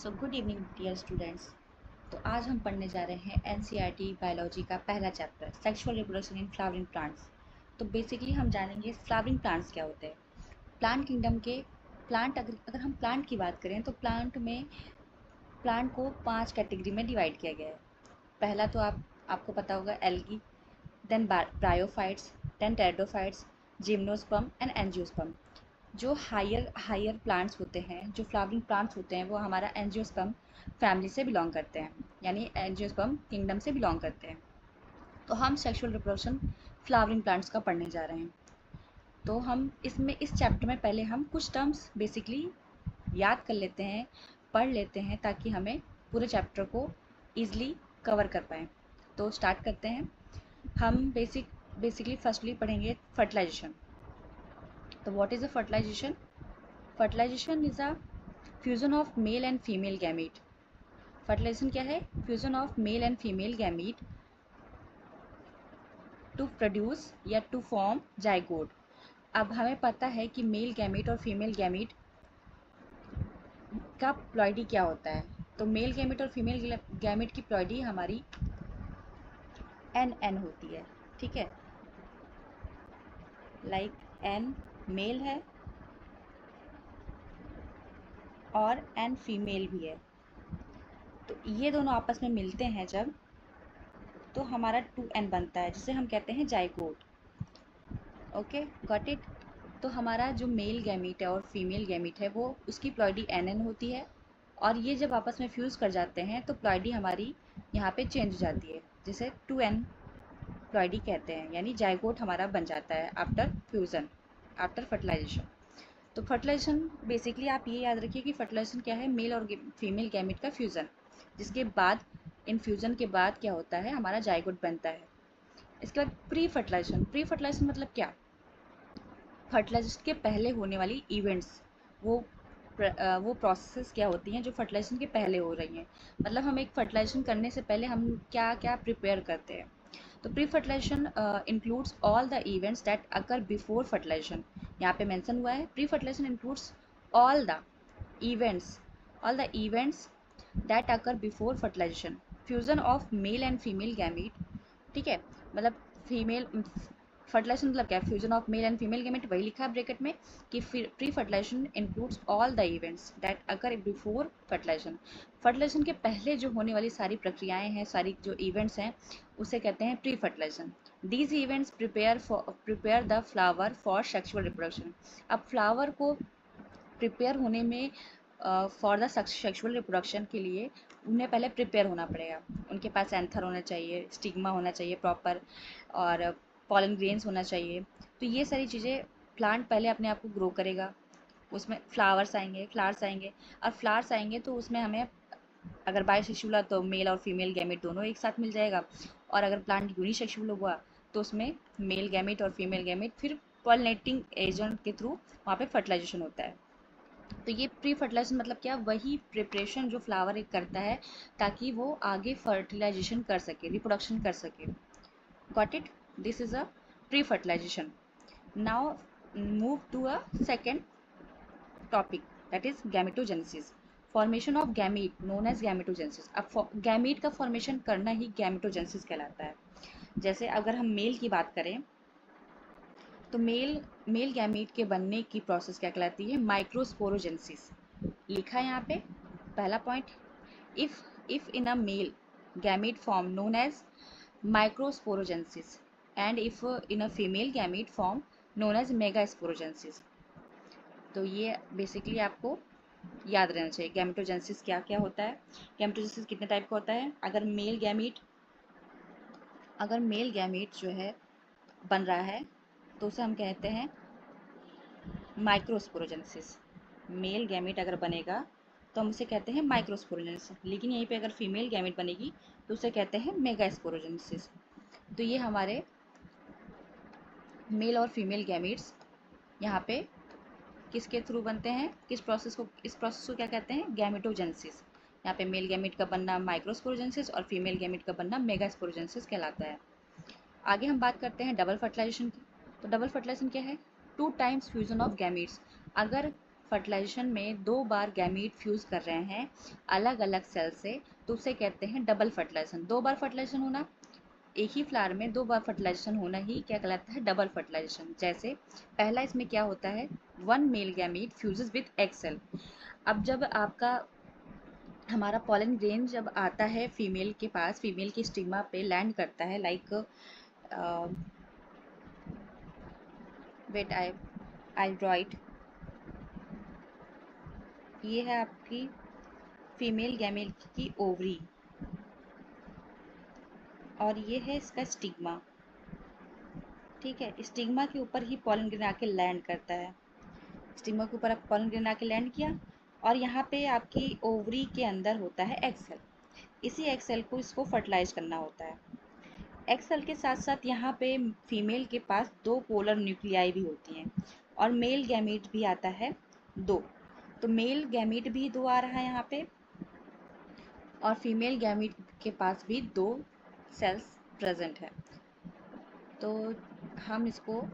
सो good evening dear students. तो आज हम पढ़ने जा रहे हैं एनसीईआरटी बायोलॉजी का पहला chapter sexual reproduction in flowering plants. तो बेसिकली हम जानेंगे फ्लावरिंग प्लांट्स क्या होते हैं। प्लांट किंगडम के प्लांट अगर हम प्लांट की बात करें तो प्लांट को 5 कैटेगरी में डिवाइड किया गया है। पहला तो आपको पता होगा algae, then bryophytes, then pteridophytes, gymnosperm and angiosperm. जो हायर हायर प्लांट्स होते हैं, जो फ्लावरिंग प्लांट्स होते हैं, वो हमारा एंजियोस्पर्म फैमिली से बिलोंग करते हैं, यानी एंजियोस्पर्म किंगडम से बिलोंग करते हैं। तो हम सेक्सुअल रिप्रोडक्शन फ्लावरिंग प्लांट्स का पढ़ने जा रहे हैं। तो हम इस चैप्टर में पहले हम कुछ टर्म्स बेसिकली याद कर लेते हैं, पढ़ लेते हैं, ताकि हमें पूरे चैप्टर को ईजिली कवर कर पाएँ। तो स्टार्ट करते हैं। हम बेसिकली फर्स्टली पढ़ेंगे फर्टिलाइजेशन। तो what is a fertilisation? Fertilisation is a fusion of male and female gamete. फर्टिलाइजेशन क्या है? Fusion of male and female gamete to produce या टू फॉर्म जाइगोट। अब हमें पता है कि मेल गैमीट और फीमेल गैमीट का प्लॉइडी क्या होता है। तो मेल गैमीट और फीमेल गैमीट की प्लॉइडी हमारी एन होती है, ठीक है। लाइक एन मेल है और एन फीमेल भी है। तो ये दोनों आपस में मिलते हैं जब, तो हमारा 2n बनता है, जिसे हम कहते हैं जाइगोट। Okay, got it. तो हमारा जो मेल गैमीट है और फीमेल गैमीट है, वो उसकी प्लॉइडी एन होती है, और ये जब आपस में फ्यूज़ कर जाते हैं तो प्लॉइडी हमारी यहाँ पे चेंज हो जाती है, जिसे 2n प्लॉइडी कहते हैं, यानी जाइगोट हमारा बन जाता है आफ्टर फ्यूज़न, आफ्टर फर्टिलाइजेशन। तो फर्टिलाइजेशन बेसिकली आप ये याद रखिए कि फर्टिलाइजेशन क्या है? मेल और फीमेल गैमीट का फ्यूज़न, जिसके बाद इन्फ्यूज़न के बाद क्या होता है? हमारा जाइगोट बनता है। इसके बाद प्री फर्टिलाइजेशन मतलब क्या? फर्टिलाइजेशन के पहले होने वाली इवेंट्स, वो वो प्रोसेस क्या होती हैं जो फर्टिलाइजेशन के पहले हो रही हैं। मतलब हम एक फर्टिलाइजेशन करने से पहले हम क्या क्या प्रिपेयर करते हैं। तो pre fertilisation includes all the events that occur before fertilisation. यहाँ पे मेंशन हुआ है pre fertilisation includes all the events all the events that occur before fertilisation, fusion of male and female gamete, ठीक है। मतलब फीमेल फर्टिलाइजेशन मतलब क्या? Fusion of male and female gamete, वही लिखा है ब्रैकेट में कि pre fertilisation includes all the events that occur before fertilisation. Fertilisation के पहले जो होने वाली सारी प्रक्रियाएं हैं, सारी जो इवेंट्स हैं, उसे कहते हैं pre fertilisation. These events prepare the flower for sexual reproduction. अब फ्लावर को प्रिपेयर होने में, फॉर द सेक्सुअल रिप्रोडक्शन के लिए उन्हें पहले प्रिपेयर होना पड़ेगा। उनके पास एंथर होना चाहिए, स्टिग्मा होना चाहिए प्रॉपर, और पॉलन ग्रेन्स होना चाहिए। तो ये सारी चीज़ें प्लांट पहले अपने आप को ग्रो करेगा। उसमें फ्लावर्स आएंगे, और फ्लावर्स आएंगे तो उसमें हमें, अगर बायसेक्सुअल तो मेल और फीमेल गैमेट दोनों एक साथ मिल जाएगा, और अगर प्लांट यूनिसेक्सुअल हुआ तो उसमें मेल गैमेट और फीमेल गैमेट, फिर पॉलिनेटिंग एजेंट के थ्रू वहाँ पे फर्टिलाइजेशन होता है। तो ये प्री फर्टिलाइजेशन मतलब क्या? वही प्रिपरेशन जो फ्लावर एक करता है ताकि वो आगे फर्टिलाइजेशन कर सके, रिप्रोडक्शन कर सके। Got it? This is a pre fertilisation. Now move to a second topic, that is gametogenesis. Formation of gamete known as gametogenesis. अब गैमीट का फॉर्मेशन करना ही गैमेटोजेनेसिस कहलाता है। जैसे अगर हम मेल की बात करें तो मेल गैमीट के बनने की प्रोसेस क्या कहलाती है? माइक्रोस्पोरोजेनेसिस। लिखा है यहाँ पे पहला point, if in a male gamete form known as microsporogenesis, and if in a female gamete form known as megasporogenesis. तो ये बेसिकली आपको याद रहना चाहिए गैमेटोजेनेसिस क्या क्या होता है। गैमेटोजेनेसिस कितने टाइप का होता है? अगर मेल गैमीट जो है बन रहा है तो उसे हम कहते हैं माइक्रोस्पोरोजेनेसिस। मेल गैमेट अगर बनेगा तो हम उसे कहते हैं माइक्रोस्पोरोजेनेसिस, लेकिन यहीं पे अगर फीमेल गैमेट बनेगी तो उसे कहते हैं मेगास्पोरोजेनेसिस। तो ये हमारे मेल और फीमेल गैमेट्स यहाँ पे किसके थ्रू बनते हैं? इस प्रोसेस को क्या कहते हैं? गैमेटोजेनेसिस। यहाँ पे मेल गैमेट का बनना माइक्रोस्पोरोजेनेसिस और फीमेल गैमेट का बनना मेगास्पोरोजेनेसिस कहलाता है। आगे हम बात करते हैं डबल फर्टिलाइजेशन की। तो डबल फर्टिलाइजेशन क्या है? 2 टाइम्स फ्यूजन ऑफ गैमेट्स। अगर फर्टिलाइजेशन में 2 बार गैमीट फ्यूज़ कर रहे हैं अलग अलग सेल से, तो उसे कहते हैं डबल फर्टिलाइजेशन। 2 बार फर्टिलाइजेशन होना, एक ही फ्लावर में 2 बार फर्टिलाइजेशन होना ही क्या कहलाता है? Double fertilisation. जैसे पहला इसमें क्या होता है, 1 male gamete fuses with egg cell. अब जब आपका हमारा पॉलन ग्रेन जब आता है फीमेल के पास, फीमेल की स्टिग्मा पे लैंड करता है, लाइक वेट आई राइट, ये है आपकी फीमेल गैमेट की ओवरी और ये है इसका स्टिग्मा। ठीक है, स्टिग्मा के ऊपर ही पॉलन ग्रेन आके लैंड करता है। स्टिग्मा के ऊपर पॉलन ग्रेन आके लैंड किया और यहाँ पे आपकी ओवरी के अंदर होता है एग सेल। इसी एग सेल को इसको फर्टिलाइज करना होता है। एग सेल के साथ साथ यहाँ पे फीमेल के पास 2 पोलर न्यूक्लियाई भी होती हैं और मेल गैमीट भी आता है 2। तो मेल गैमीट भी 2 आ रहा है यहाँ पे और फीमेल गैमीट के पास भी 2 सेल्स प्रेजेंट है। तो हम इसको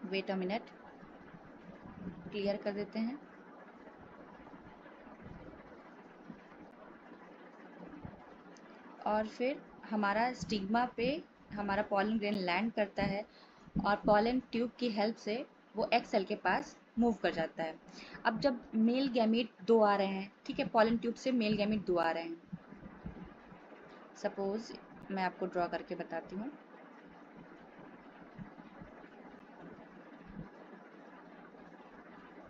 वेट अ मिनट क्लियर कर देते हैं। और फिर हमारा स्टिग्मा पे हमारा पॉलन ग्रेन लैंड करता है और पॉलन ट्यूब की हेल्प से वो एग सेल के पास मूव कर जाता है। अब जब मेल गैमीट 2 आ रहे हैं, ठीक है, पॉलन ट्यूब से मेल गैमीट 2 आ रहे हैं। सपोज मैं आपको ड्रॉ करके बताती हूँ।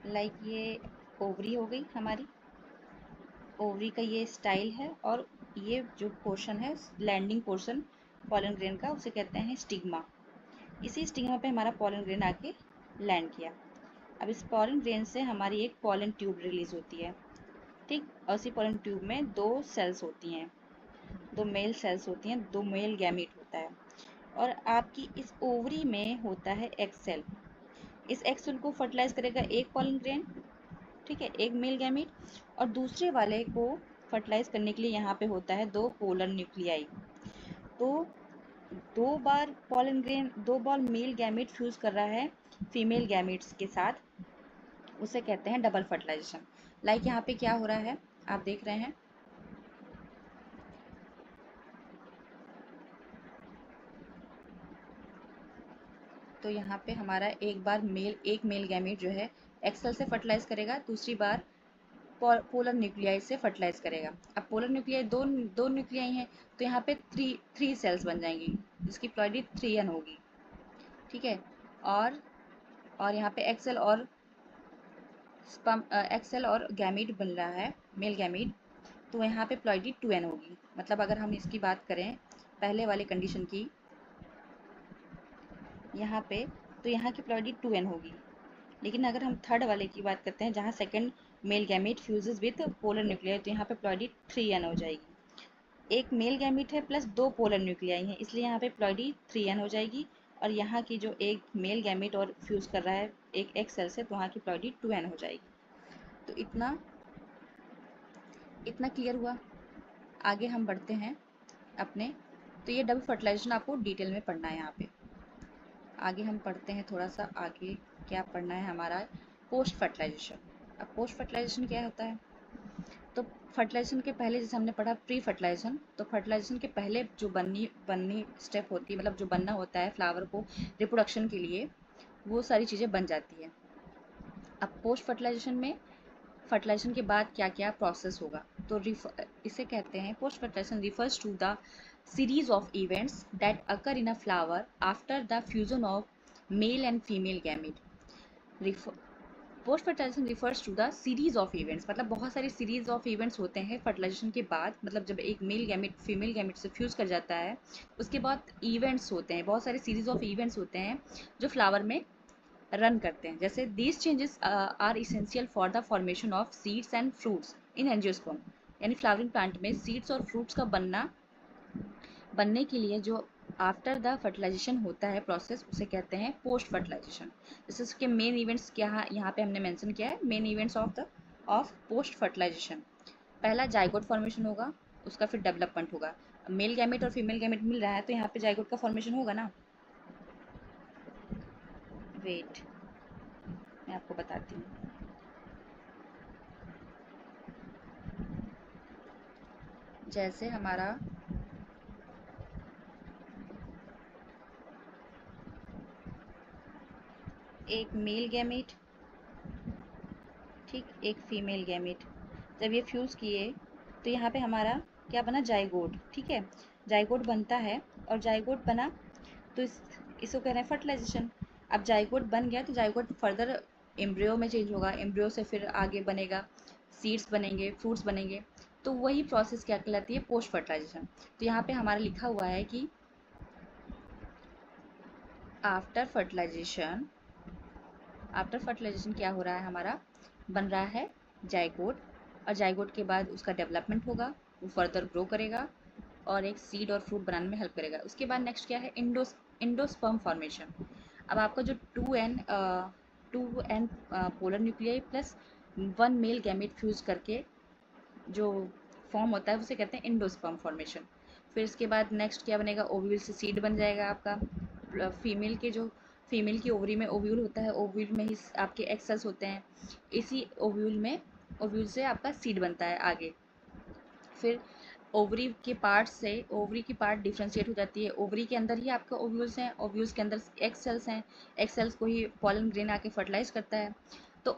लाइक ये ओवरी हो गई हमारी, ओवरी का ये स्टाइल है और ये जो पोर्शन है लैंडिंग पोर्शन पॉलन ग्रेन का, उसे कहते हैं स्टिग्मा। इसी स्टिग्मा पे हमारा पॉलन ग्रेन आके लैंड किया। अब इस पॉलन ग्रेन से हमारी एक पॉलन ट्यूब रिलीज होती है, ठीक, और इसी पॉलन ट्यूब में 2 सेल्स होती हैं, 2 मेल सेल्स होती हैं, 2 मेल गैमीट होता है और आपकी इस ओवरी में होता है एग सेल। इस एग सेल को फर्टिलाइज करेगा एक पॉलन ग्रेन, ठीक है, एक मेल गैमीट, और दूसरे वाले को फर्टिलाइज करने के लिए यहाँ पे होता है 2 पोलर न्यूक्लियाई। तो 2 बार पॉलन ग्रेन, 2 बार मेल गैमीट फ्यूज कर रहा है फीमेल गैमीट्स के साथ, उसे कहते हैं डबल फर्टिलाइजेशन। लाइक यहाँ पे क्या हो रहा है आप देख रहे हैं, तो यहाँ पे हमारा एक मेल गैमीट जो है एक्सेल से फर्टिलाइज करेगा, दूसरी बार पोलर न्यूक्लियाई से फर्टिलाइज करेगा। अब पोलर न्यूक्लियाई दो न्यूक्लियाई हैं, तो यहाँ पे थ्री सेल्स बन जाएंगी जिसकी प्लॉइडी 3n होगी, ठीक है। और यहाँ पे एक्सेल और गैमीट बन रहा है मेल गैमीट, तो यहाँ पे प्लॉइडी 2n होगी। मतलब अगर हम इसकी बात करें पहले वाले कंडीशन की यहाँ पे, तो यहाँ की प्लॉइडी 2n होगी। लेकिन अगर हम थर्ड वाले की बात करते हैं जहाँ second mail gamete fuses with polar nuclei, तो यहाँ पे प्लॉइडी 3n हो जाएगी। एक मेल गैमीट है प्लस 2 पोलर न्यूक्लियाई हैं, इसलिए यहाँ पे प्लॉइडी 3n हो जाएगी। और यहाँ की जो एक मेल गैमीट और फ्यूज कर रहा है एक एग सेल से, तो वहाँ की प्लॉइडी 2n हो जाएगी। तो इतना क्लियर हुआ। आगे हम बढ़ते हैं अपने, तो ये डबल फर्टिलाइजेशन आपको डिटेल में पढ़ना है यहाँ पे। आगे हम पढ़ते हैं थोड़ा सा आगे, क्या पढ़ना है हमारा, पोस्ट फर्टिलाइजेशन। अब पोस्ट फर्टिलाइजेशन क्या होता है, तो फर्टिलाइजेशन के पहले जैसे हमने पढ़ा प्री फर्टिलाइजेशन, तो फर्टिलाइजेशन के पहले जो बननी स्टेप होती है, मतलब जो बनना होता है फ्लावर को रिप्रोडक्शन के लिए, वो सारी चीज़ें बन जाती है। अब पोस्ट फर्टिलाइजेशन में फर्टिलाइजेशन के बाद क्या क्या प्रोसेस होगा, तो इसे कहते हैं post fertilisation refers to the series of events that occur in a flower after the fusion of male and female gamete. Post fertilisation refers to the series of events, मतलब बहुत सारी सीरीज ऑफ इवेंट्स होते हैं fertilisation के बाद, मतलब जब एक मेल गैमीट फीमेल गैमीट से फ्यूज कर जाता है उसके बाद इवेंट्स होते हैं, बहुत सारे सीरीज ऑफ इवेंट्स होते हैं जो फ्लावर में रन करते हैं। जैसे these changes are essential for the formation of seeds and fruits in angiosperm, यानी फ्लावरिंग प्लांट में सीड्स और फ्रूट्स का बनने के लिए जो आफ्टर द फर्टिलाइजेशन होता है प्रोसेस, उसे कहते हैं पोस्ट फर्टिलाइजेशन। जैसे उसके मेन इवेंट्स क्या यहाँ पे हमने मेंशन किया है, main events of post fertilisation. पहला जाइगोट फॉर्मेशन होगा, उसका फिर डेवलपमेंट होगा। मेल गैमेट और फीमेल गैमेट मिल रहा है तो यहाँ पे जाइगोट का फॉर्मेशन होगा ना। वेट मैं आपको बताती हूँ। जैसे हमारा एक मेल गैमेट, ठीक, एक फीमेल गैमेट, जब ये फ्यूज़ किए तो यहाँ पे हमारा क्या बना, जाइगोट, ठीक है। जाइगोट बनता है, और जाइगोट बना तो इसको कह रहे हैं फर्टिलाइजेशन। अब जाइगोट बन गया तो जाइगोट फर्दर एम्ब्रियो में चेंज होगा, एम्ब्रियो से फिर आगे बनेगा, सीड्स बनेंगे, फ्रूट्स बनेंगे। तो वही प्रोसेस क्या कहलाती है, पोस्ट फर्टिलाइजेशन। तो यहाँ पे हमारा लिखा हुआ है कि आफ्टर फर्टिलाइजेशन, आफ्टर फर्टिलाइजेशन क्या हो रहा है हमारा, बन रहा है जाइगोट, और जाइगोट के बाद उसका डेवलपमेंट होगा, वो फर्दर ग्रो करेगा और एक सीड और फ्रूट बनाने में हेल्प करेगा। उसके बाद नेक्स्ट क्या है, इंडोस्पर्म फॉर्मेशन। अब आपका जो two N polar nuclei plus one male gamete fuse करके जो फॉर्म होता है उसे कहते हैं इंडोस्पर्म फॉर्मेशन। फिर इसके बाद नेक्स्ट क्या बनेगा, ओव्यूल से सीड बन जाएगा आपका। फीमेल की ओवरी में ओव्यूल होता है, ओव्यूल में ही आपके एग सेल्स होते हैं, इसी ओव्यूल से आपका सीड बनता है आगे। फिर ओवरी की पार्ट डिफ्रेंशिएट हो जाती है, ओवरी के अंदर ही आपका ओव्यूल्स हैं, ओव्यूल्स के अंदर एग सेल्स हैं, एग सेल्स को ही पॉलन ग्रेन आके फर्टिलाइज करता है। तो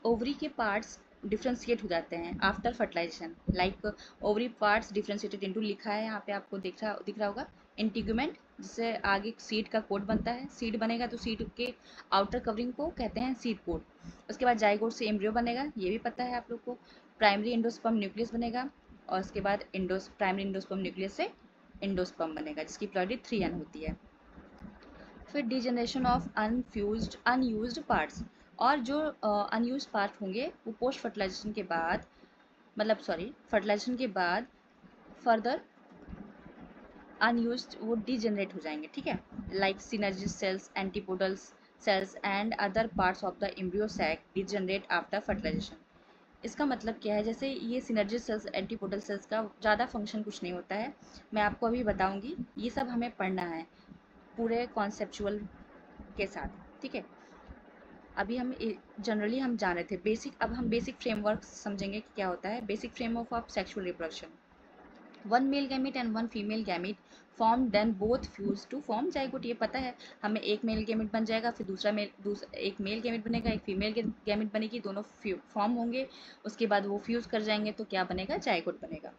ओवरी के पार्ट्स डिफ्रेंशिएट हो जाते हैं after fertilization, like ovary parts differentiated into, लिखा है यहाँ पे आपको दिख रहा होगा, इंटीग्यूमेंट, जिससे आगे सीड का कोट बनता है, सीड बनेगा तो सीड के आउटर कवरिंग को कहते हैं सीड कोट। उसके बाद जाइगोट से एम्ब्रियो बनेगा, ये भी पता है आप लोग को। प्राइमरी एंडोस्पर्म न्यूक्लियस बनेगा, और उसके बाद प्राइमरी इंडोस्पर्म न्यूक्लियस से इंडोस्पर्म बनेगा, जिसकी प्लॉइडी 3n होती है। फिर डिजनरेशन ऑफ अनयूज्ड पार्ट्स, और जो अनयूज्ड पार्ट होंगे वो पोस्ट फर्टिलाइजेशन के बाद, मतलब सॉरी, फर्टिलाइजेशन के बाद फर्दर अनयूज्ड वो डिजनरेट हो जाएंगे, ठीक है। Like synergids cells, antipodal cells and other parts of the embryo sac degenerate after fertilization. इसका मतलब क्या है, जैसे ये सिनर्जी सेल्स, एंटीपोडल सेल्स का ज़्यादा फंक्शन कुछ नहीं होता है, मैं आपको अभी बताऊंगी, ये सब हमें पढ़ना है पूरे कॉन्सेप्चुअल के साथ, ठीक है। अभी हम जनरली हम जान रहे थे बेसिक, अब हम बेसिक फ्रेमवर्क समझेंगे कि क्या होता है। Basic framework of sexual reproduction, one male gamete and one female gamete form then both fuse to form zygote, ये पता है हमें। एक मेल गैमेट बन जाएगा, फिर एक मेल गैमेट बनेगा, एक फीमेल गैमेट बनेगी, दोनों फॉर्म होंगे, उसके बाद वो फ्यूज कर जाएंगे तो क्या बनेगा, जाइगोट बनेगा,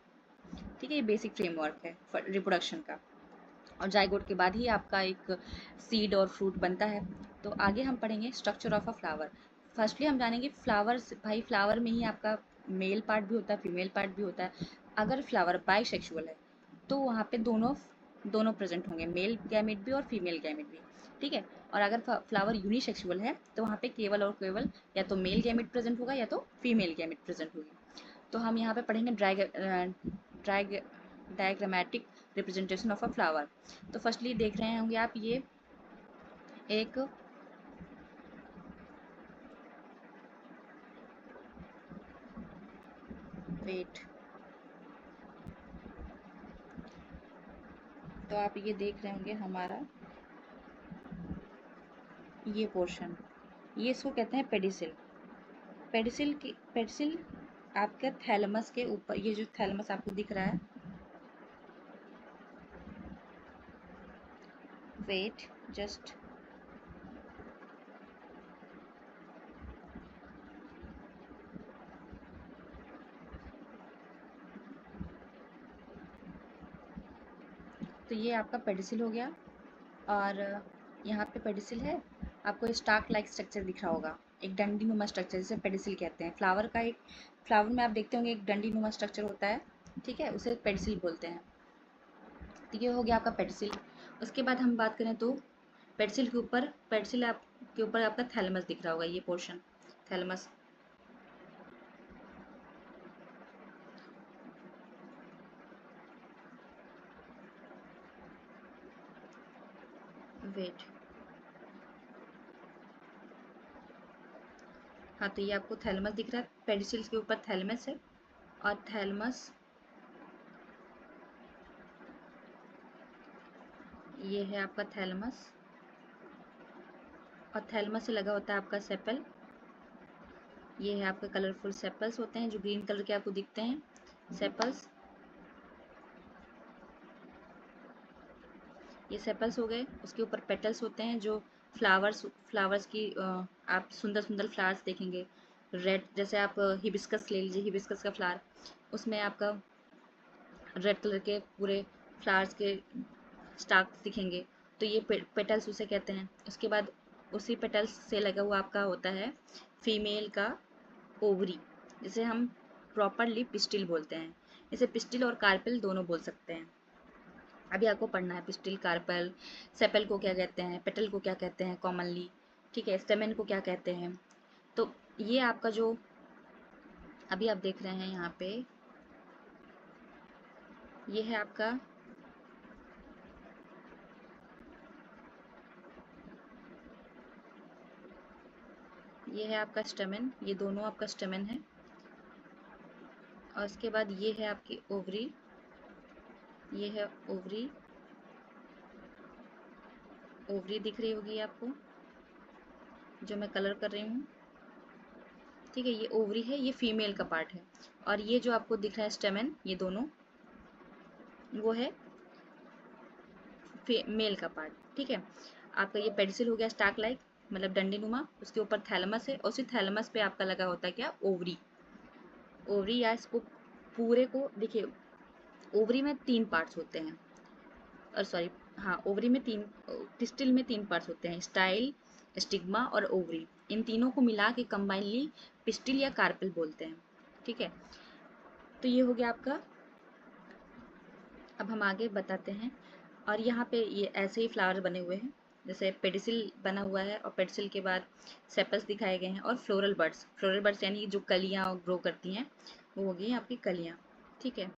ठीक है। ये बेसिक फ्रेमवर्क है रिप्रोडक्शन का, और जाइगोट के बाद ही आपका एक सीड और फ्रूट बनता है। तो आगे हम पढ़ेंगे structure of a flower. Firstly हम जानेंगे फ्लावर्स, भाई फ्लावर में ही आपका मेल पार्ट भी होता है, फीमेल पार्ट भी होता है। अगर फ्लावर बाइसेक्सुअल है तो वहाँ पे दोनों दोनों प्रेजेंट होंगे, मेल गैमेट भी और फीमेल गैमेट भी, ठीक है। और अगर फ्लावर यूनिसेक्सुअल है तो वहाँ पे केवल और केवल या तो मेल गैमेट प्रेजेंट होगा या तो फीमेल गैमेट प्रेजेंट होगी। तो हम यहाँ पे पढ़ेंगे diagrammatic representation of a flower. तो फर्स्टली देख रहे होंगे आप, ये एक वेट, तो आप ये देख रहे होंगे हमारा ये पोर्शन, ये इसको कहते हैं पेडिसिल। पेडिसिल आपके थैलमस के ऊपर, ये जो थैलमस आपको दिख रहा है, वेट जस्ट, तो ये आपका पेडिसिल हो गया। और यहाँ पे पेडिसिल है, आपको स्टार्क लाइक स्ट्रक्चर दिख रहा होगा, एक डंडी नुमा स्ट्रक्चर, जिसे पेडिसिल कहते हैं। फ्लावर में आप देखते होंगे एक डंडी नुमा स्ट्रक्चर होता है, ठीक है, उसे पेडिसिल बोलते हैं। तो ये हो गया आपका पेडिसिल। उसके बाद हम बात करें तो पेडिसिल आपके ऊपर आपका थैलेमस दिख रहा होगा, ये पोर्शन थैलेमस। वेट, हाँ, तो ये आपको थैलेमस दिख रहा है, पेडिसिल के ऊपर थैलेमस है, और थैलेमस, ये है आपका थैलेमस, और थैलेमस से लगा होता है आपका सेपल। ये है आपके कलरफुल सेपल्स होते हैं जो ग्रीन कलर के आपको दिखते हैं, सेपल्स। ये सेपल्स हो गए। उसके ऊपर पेटल्स होते हैं जो फ्लावर्स की आप सुंदर सुंदर फ्लावर्स देखेंगे। रेड, जैसे आप हिबिस्कस ले लीजिए, हिबिस्कस का फ्लावर, उसमें आपका रेड कलर के पूरे फ्लावर्स के स्टार्क्स दिखेंगे। तो ये पेटल्स उसे कहते हैं। उसके बाद उसी पेटल्स से लगा हुआ आपका होता है फीमेल का ओवरी, जिसे हम प्रॉपरली पिस्टिल बोलते हैं। इसे पिस्टिल और कार्पेल दोनों बोल सकते हैं। अभी आपको पढ़ना है पिस्टिल, कार्पेल, सेपल को क्या कहते हैं, पेटल को क्या कहते हैं कॉमनली, ठीक है, स्टेमेन को क्या कहते हैं। तो ये आपका जो अभी आप देख रहे हैं यहाँ पे, ये है आपका, ये है आपका स्टेमेन, ये दोनों आपका स्टेमेन है। और उसके बाद ये है आपकी ओवरी, ये है ओवरी, ओवरी दिख रही होगी आपको जो मैं कलर कर रही हूँ, ठीक है। ये ओवरी है, ये फीमेल का पार्ट है। और ये जो आपको दिख रहा है स्टेमेन, ये दोनों वो है मेल का पार्ट, ठीक है। आपका ये पेडिसिल हो गया स्टार्क लाइक, मतलब डंडी नुमा। उसके ऊपर थैलमस है और उसी थैलमस पे आपका लगा होता है क्या, ओवरी। ओवरी, या इसको पूरे को देखिए, ओवरी में 3 पार्ट्स होते हैं, और सॉरी, हाँ, ओवरी में 3, पिस्टिल में 3 पार्ट्स होते हैं, स्टाइल, स्टिग्मा और ओवरी। इन तीनों को मिला के कंबाइनली पिस्टिल या कार्पेल बोलते हैं, ठीक है। तो ये हो गया आपका। अब हम आगे बताते हैं। और यहाँ पे ये ऐसे ही फ्लावर बने हुए हैं, जैसे पेडिसिल बना हुआ है और पेडिसिल के बाद सेपल्स दिखाए गए हैं, और फ्लोरल बर्ड्स, फ्लोरल बर्ड्स यानी जो कलियाँ ग्रो करती हैं, वो होगी आपकी कलियाँ, ठीक है।